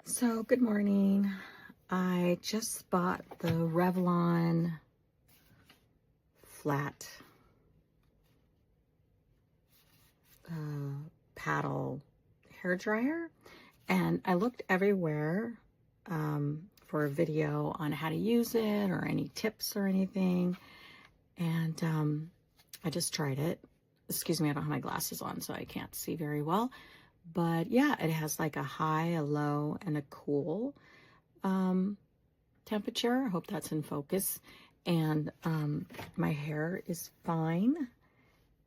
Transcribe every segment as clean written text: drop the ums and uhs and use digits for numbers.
So, good morning. I just bought the Revlon flat paddle hair dryer, and I looked everywhere for a video on how to use it or any tips or anything, and I just tried it. Excuse me, I don't have my glasses on, so I can't see very well. But yeah, it has like a high, a low, and a cool temperature. I hope that's in focus. And my hair is fine.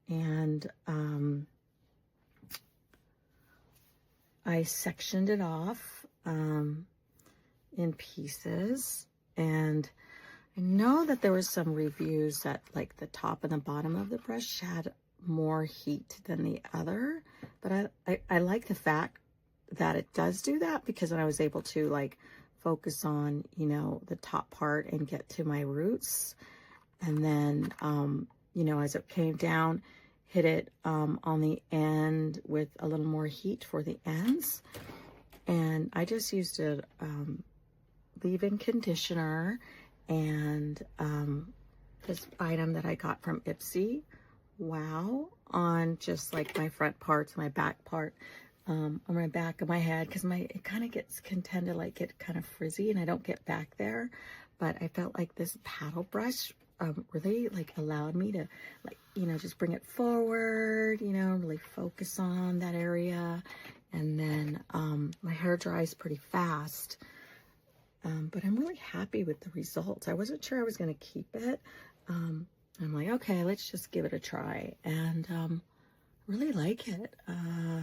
And I sectioned it off in pieces. And I know that there was some reviews that like the top and the bottom of the brush had more heat than the other, but I like the fact that it does do that, because then I was able to like focus on, you know, the top part and get to my roots, and then you know, as it came down, hit it on the end with a little more heat for the ends. And I just used a leave-in conditioner and this item that I got from Ipsy. Wow, on just like my front parts, my back part, on my back of my head, because it kind of can tend to like get kind of frizzy and I don't get back there. But I felt like this paddle brush really like allowed me to, like, you know, just bring it forward, you know, really focus on that area. And then my hair dries pretty fast, but I'm really happy with the results. I wasn't sure I was going to keep it. I'm like, okay, let's just give it a try. And really like it. I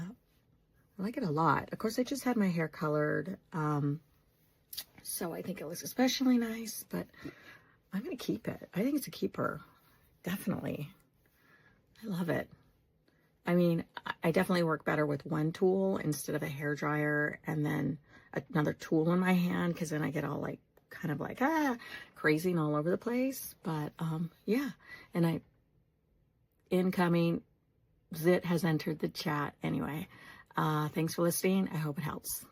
like it a lot. Of course, I just had my hair colored, so I think it looks especially nice, but I'm going to keep it. I think it's a keeper. Definitely. I love it. I mean, I definitely work better with one tool instead of a hair dryer and then another tool in my hand, because then I get all like kind of like crazy and all over the place. But yeah, and incoming Zit has entered the chat. Anyway, thanks for listening. I hope it helps.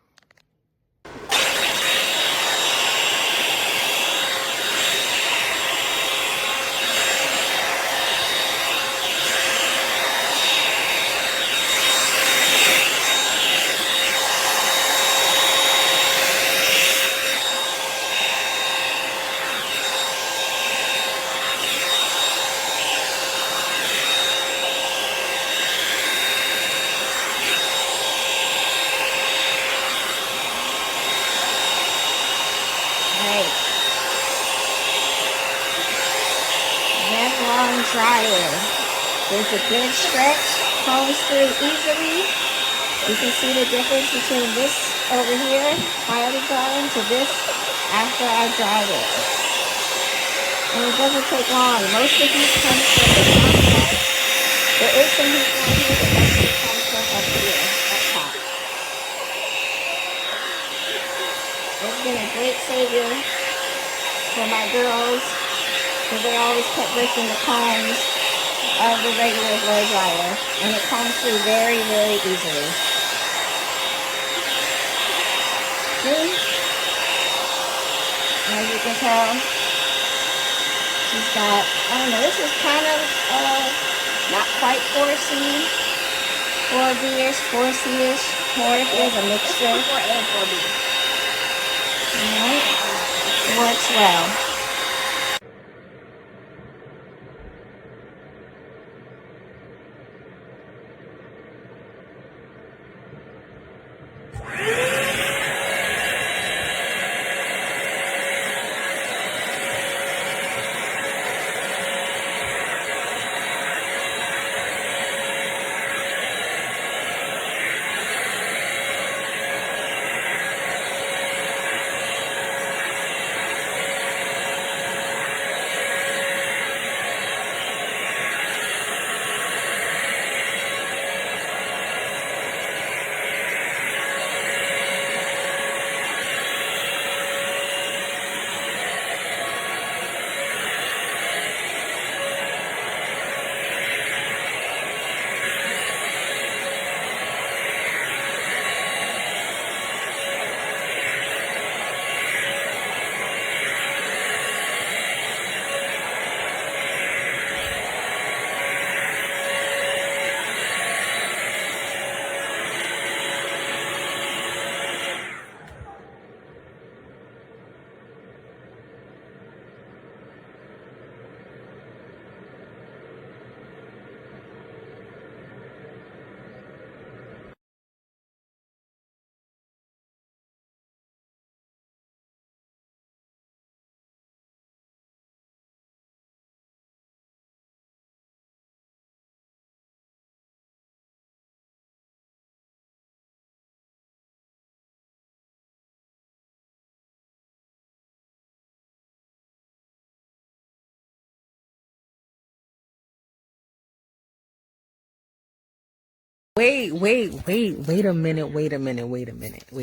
REVLON dryer. There's a good stretch, combs through easily. You can see the difference between this over here, highly drying, to this after I dried it. And it doesn't take long. Most of these comes from the top part. There is some heat down here, but mostly comes from up here, up top. It's been a great savior for my girls, because they always kept breaking the combs of the regular blow dryer, and it combs through very, very easily. See? As you can tell, she's got, I don't know, this is kind of not quite 4C, 4B-ish, 4C-ish, 4 is a mixture. 4A and 4B. Alright, works well.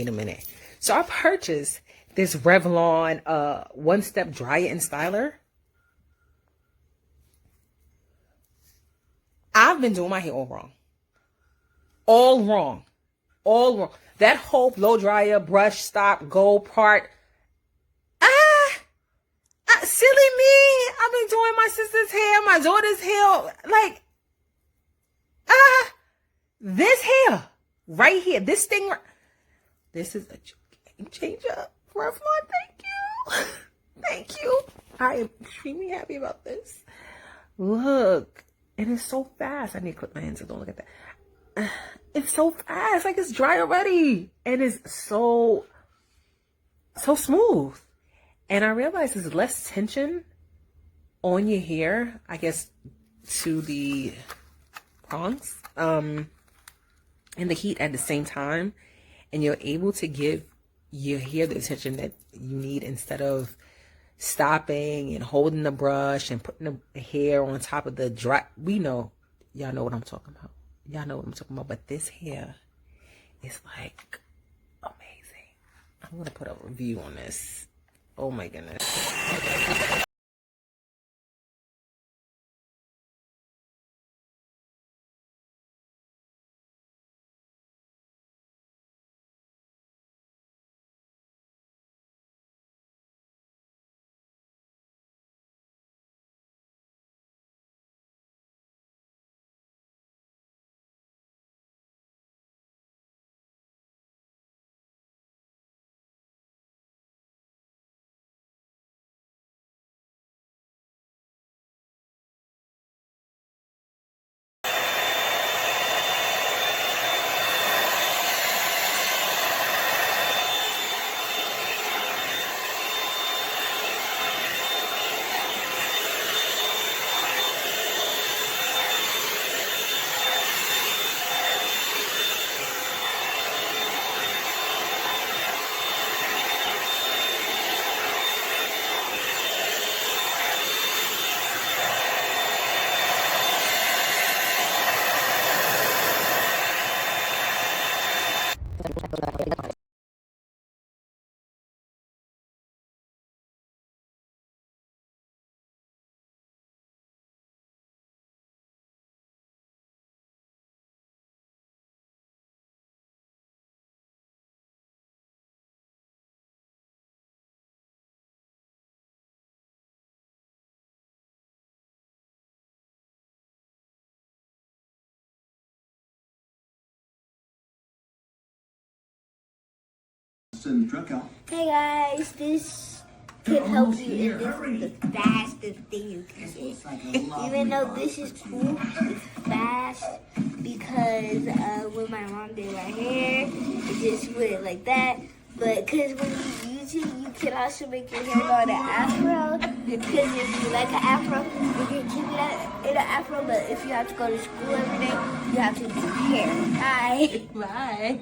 a minute. So I purchased this Revlon one-step dryer and styler. I've been doing my hair all wrong. All wrong. All wrong. That whole blow dryer, brush, stop, go part. Silly me. I've been doing my sister's hair, my daughter's hair. Like, this hair right here, this thing, this is a game changer. Revlon, thank you. Thank you. I am extremely happy about this. Look, it is so fast. I need to clip my hands so don't look at that. It's so fast, like it's dry already. And it's so smooth. And I realized there's less tension on your hair, I guess, to the prongs, and the heat at the same time. And you're able to give your hair the attention that you need instead of stopping and holding the brush and putting the hair on top of the dry. Y'all know what I'm talking about. Y'all know what I'm talking about. But this hair is like amazing. I'm going to put a review on this. Oh my goodness. Hey guys, this could help you, and this is the fastest thing you can get. Even though this is cool, it's fast because when my mom did my hair, it just went like that. But because when you use it, you can also make your hair go in an afro. Because if you like an afro, you can keep it in an afro. But if you have to go to school every day, you have to do hair. Bye. Bye.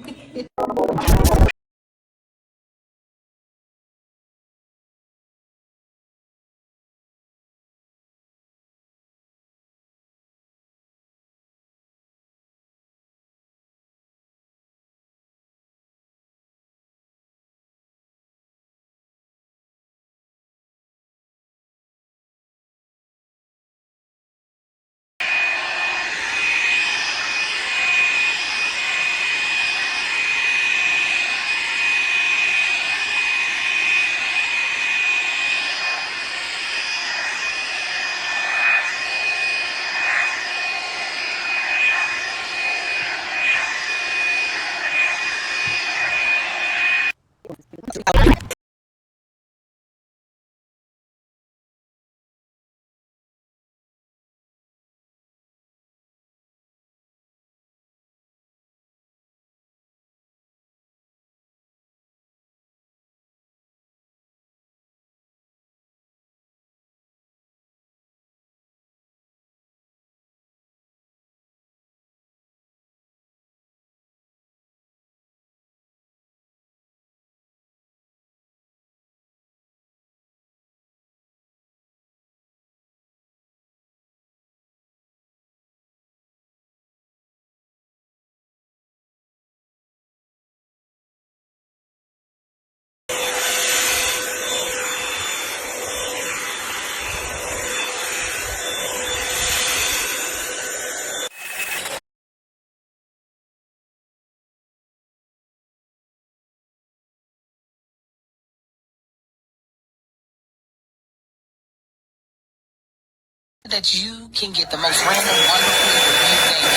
that you can get the most random, wonderful review thing